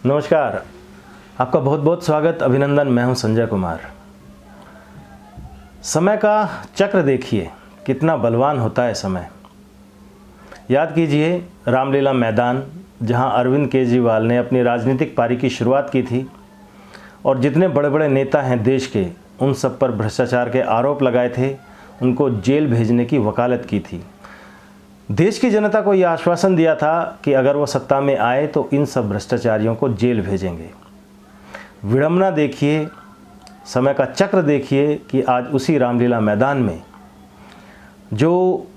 नमस्कार, आपका बहुत बहुत स्वागत, अभिनंदन। मैं हूं संजय कुमार। समय का चक्र देखिए, कितना बलवान होता है समय। याद कीजिए रामलीला मैदान, जहां अरविंद केजरीवाल ने अपनी राजनीतिक पारी की शुरुआत की थी और जितने बड़े बड़े नेता हैं देश के, उन सब पर भ्रष्टाचार के आरोप लगाए थे, उनको जेल भेजने की वकालत की थी। देश की जनता को यह आश्वासन दिया था कि अगर वो सत्ता में आए तो इन सब भ्रष्टाचारियों को जेल भेजेंगे। विडंबना देखिए, समय का चक्र देखिए कि आज उसी रामलीला मैदान में जो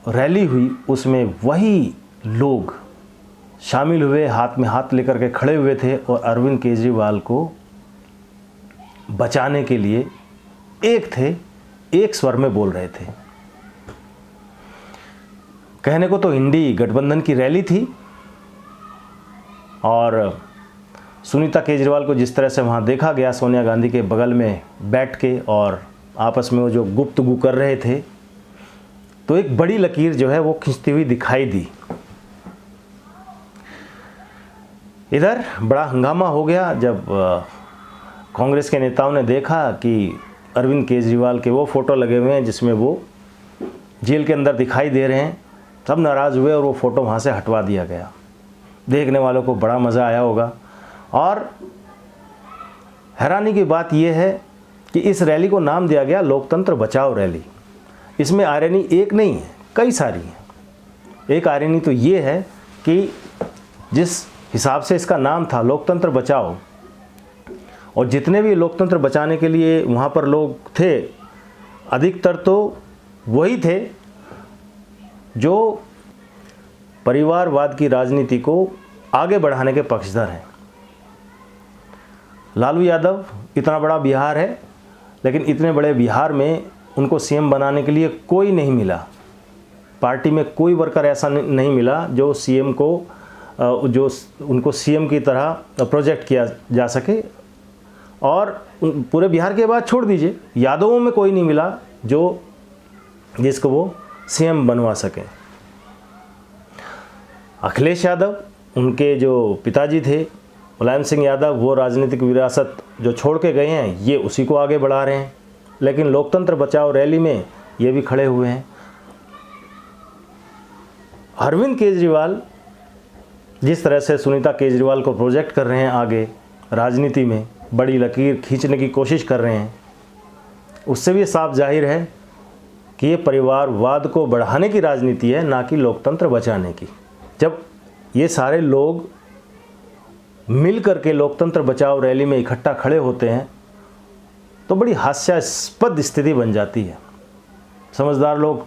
रैली हुई उसमें वही लोग शामिल हुए, हाथ में हाथ लेकर के खड़े हुए थे और अरविंद केजरीवाल को बचाने के लिए एक थे, एक स्वर में बोल रहे थे। कहने को तो इंडी गठबंधन की रैली थी और सुनीता केजरीवाल को जिस तरह से वहाँ देखा गया सोनिया गांधी के बगल में बैठ के और आपस में वो जो गुफ्तगू कर रहे थे, तो एक बड़ी लकीर जो है वो खींचती हुई दिखाई दी। इधर बड़ा हंगामा हो गया जब कांग्रेस के नेताओं ने देखा कि अरविंद केजरीवाल के वो फ़ोटो लगे हुए हैं जिसमें वो जेल के अंदर दिखाई दे रहे हैं। सब नाराज़ हुए और वो फ़ोटो वहाँ से हटवा दिया गया। देखने वालों को बड़ा मज़ा आया होगा। और हैरानी की बात यह है कि इस रैली को नाम दिया गया लोकतंत्र बचाओ रैली। इसमें आयरनी एक नहीं है, कई सारी हैं। एक आयरनी तो ये है कि जिस हिसाब से इसका नाम था लोकतंत्र बचाओ, और जितने भी लोकतंत्र बचाने के लिए वहाँ पर लोग थे, अधिकतर तो वही थे जो परिवारवाद की राजनीति को आगे बढ़ाने के पक्षधर हैं। लालू यादव, इतना बड़ा बिहार है, लेकिन इतने बड़े बिहार में उनको सीएम बनाने के लिए कोई नहीं मिला। पार्टी में कोई वर्कर ऐसा नहीं मिला जो सीएम को जो उनको सीएम की तरह प्रोजेक्ट किया जा सके। और पूरे बिहार के बाद छोड़ दीजिए, यादवों में कोई नहीं मिला जो जिसको वो सीएम बनवा सके। अखिलेश यादव, उनके जो पिताजी थे मुलायम सिंह यादव, वो राजनीतिक विरासत जो छोड़ के गए हैं, ये उसी को आगे बढ़ा रहे हैं। लेकिन लोकतंत्र बचाओ रैली में ये भी खड़े हुए हैं। अरविंद केजरीवाल जिस तरह से सुनीता केजरीवाल को प्रोजेक्ट कर रहे हैं, आगे राजनीति में बड़ी लकीर खींचने की कोशिश कर रहे हैं, उससे भी साफ जाहिर है कि ये परिवारवाद को बढ़ाने की राजनीति है, ना कि लोकतंत्र बचाने की। जब ये सारे लोग मिल करके लोकतंत्र बचाओ रैली में इकट्ठा खड़े होते हैं तो बड़ी हास्यास्पद स्थिति बन जाती है। समझदार लोग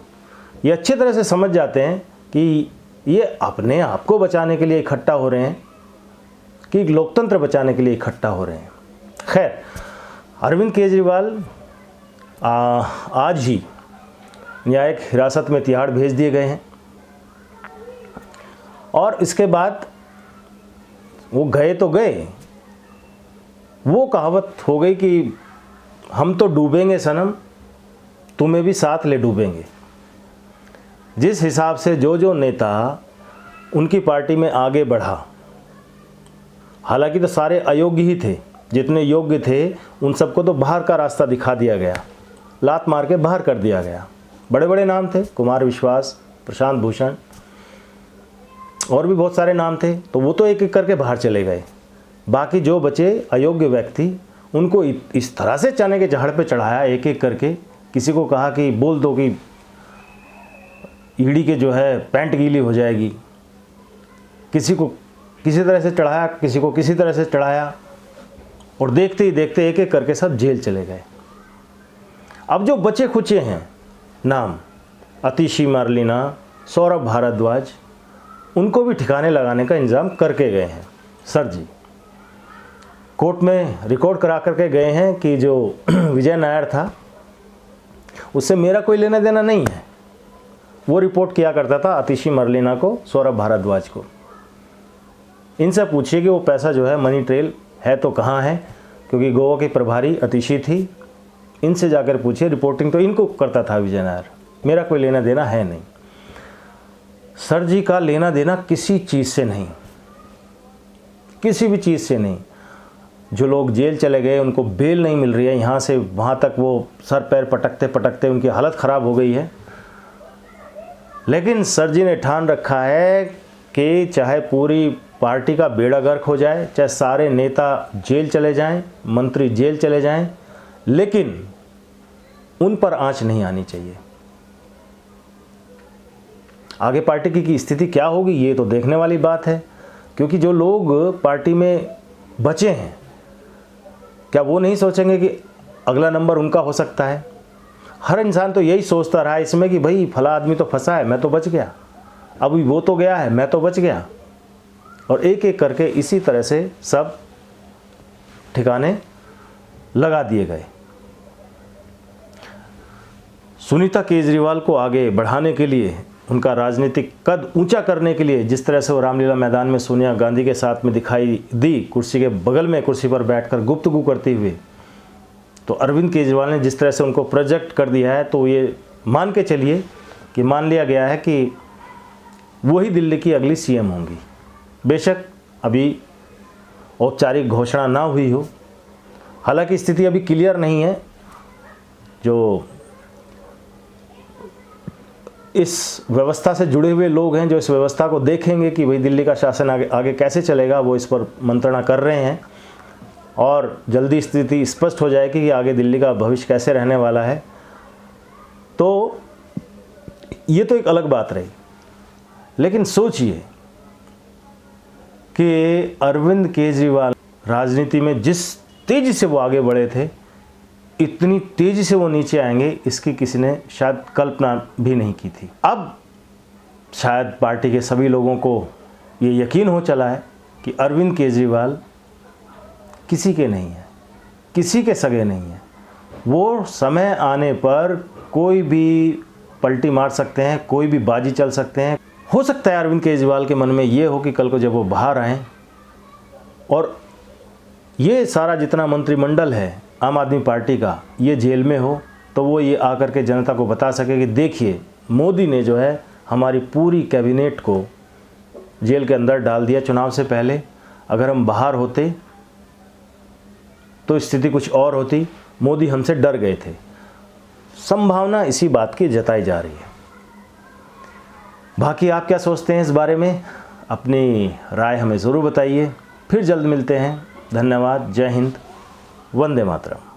ये अच्छी तरह से समझ जाते हैं कि ये अपने आप को बचाने के लिए इकट्ठा हो रहे हैं कि लोकतंत्र बचाने के लिए इकट्ठा हो रहे हैं। खैर, अरविंद केजरीवाल आज ही न्यायिक हिरासत में तिहाड़ भेज दिए गए हैं और इसके बाद वो गए तो गए, वो कहावत हो गई कि हम तो डूबेंगे सनम, तुम्हें भी साथ ले डूबेंगे। जिस हिसाब से जो नेता उनकी पार्टी में आगे बढ़ा, हालांकि तो सारे अयोग्य ही थे, जितने योग्य थे उन सबको तो बाहर का रास्ता दिखा दिया गया, लात मार के बाहर कर दिया गया। बड़े बड़े नाम थे, कुमार विश्वास, प्रशांत भूषण और भी बहुत सारे नाम थे, तो वो तो एक एक करके बाहर चले गए। बाकी जो बचे अयोग्य व्यक्ति, उनको इस तरह से चने के झाड़ पे चढ़ाया एक एक करके। किसी को कहा कि बोल दो कि ईडी के जो है पैंट गीली हो जाएगी, किसी को किसी तरह से चढ़ाया, किसी को किसी तरह से चढ़ाया, और देखते ही देखते एक एक करके सब जेल चले गए। अब जो बचे खुचे हैं नाम, आतिशी मारलीना, सौरभ भारद्वाज, उनको भी ठिकाने लगाने का इंतजाम करके गए हैं सर जी। कोर्ट में रिकॉर्ड करा करके गए हैं कि जो विजय नायर था उससे मेरा कोई लेना देना नहीं है। वो रिपोर्ट किया करता था आतिशी मारलीना को, सौरभ भारद्वाज को। इनसे पूछिए कि वो पैसा जो है मनी ट्रेल है तो कहाँ है, क्योंकि गोवा की प्रभारी आतिशी थी। इनसे जाकर पूछिए, रिपोर्टिंग तो इनको करता था विजय नायर, मेरा कोई लेना देना है नहीं। सर जी का लेना देना किसी चीज़ से नहीं। किसी भी चीज़ से नहीं। जो लोग जेल चले गए उनको बेल नहीं मिल रही है, यहाँ से वहाँ तक वो सर पैर पटकते पटकते उनकी हालत ख़राब हो गई है। लेकिन सर जी ने ठान रखा है कि चाहे पूरी पार्टी का बेड़ा गर्क हो जाए, चाहे सारे नेता जेल चले जाएं, मंत्री जेल चले जाएं, लेकिन उन पर आंच नहीं आनी चाहिए। आगे पार्टी की स्थिति क्या होगी ये तो देखने वाली बात है, क्योंकि जो लोग पार्टी में बचे हैं क्या वो नहीं सोचेंगे कि अगला नंबर उनका हो सकता है। हर इंसान तो यही सोचता रहा इसमें कि भाई फला आदमी तो फंसा है, मैं तो बच गया, अभी वो तो गया है, मैं तो बच गया। और एक एक करके इसी तरह से सब ठिकाने लगा दिए गए। सुनीता केजरीवाल को आगे बढ़ाने के लिए, उनका राजनीतिक कद ऊंचा करने के लिए, जिस तरह से वो रामलीला मैदान में सोनिया गांधी के साथ में दिखाई दी, कुर्सी के बगल में कुर्सी पर बैठकर गुफ्तगू करते हुए, तो अरविंद केजरीवाल ने जिस तरह से उनको प्रोजेक्ट कर दिया है, तो ये मान के चलिए कि मान लिया गया है कि वही दिल्ली की अगली सीएम होंगी। बेशक अभी औपचारिक घोषणा ना हुई हो, हालांकि स्थिति अभी क्लियर नहीं है। जो इस व्यवस्था से जुड़े हुए लोग हैं, जो इस व्यवस्था को देखेंगे कि भाई दिल्ली का शासन आगे कैसे चलेगा, वो इस पर मंत्रणा कर रहे हैं और जल्दी स्थिति स्पष्ट हो जाएगी कि आगे दिल्ली का भविष्य कैसे रहने वाला है। तो ये तो एक अलग बात रही, लेकिन सोचिए कि अरविंद केजरीवाल राजनीति में जिस तेज़ी से वो आगे बढ़े थे, इतनी तेज़ी से वो नीचे आएंगे इसकी किसी ने शायद कल्पना भी नहीं की थी। अब शायद पार्टी के सभी लोगों को ये यकीन हो चला है कि अरविंद केजरीवाल किसी के नहीं है, किसी के सगे नहीं है। वो समय आने पर कोई भी पलटी मार सकते हैं, कोई भी बाजी चल सकते हैं। हो सकता है अरविंद केजरीवाल के मन में ये हो कि कल को जब वो बाहर आएँ और ये सारा जितना मंत्रिमंडल है आम आदमी पार्टी का ये जेल में हो, तो वो ये आकर के जनता को बता सके कि देखिए मोदी ने जो है हमारी पूरी कैबिनेट को जेल के अंदर डाल दिया चुनाव से पहले। अगर हम बाहर होते तो स्थिति कुछ और होती, मोदी हमसे डर गए थे। संभावना इसी बात की जताई जा रही है। बाकी आप क्या सोचते हैं इस बारे में, अपनी राय हमें ज़रूर बताइए। फिर जल्द मिलते हैं। धन्यवाद। जय हिंद। वंदे मातरम।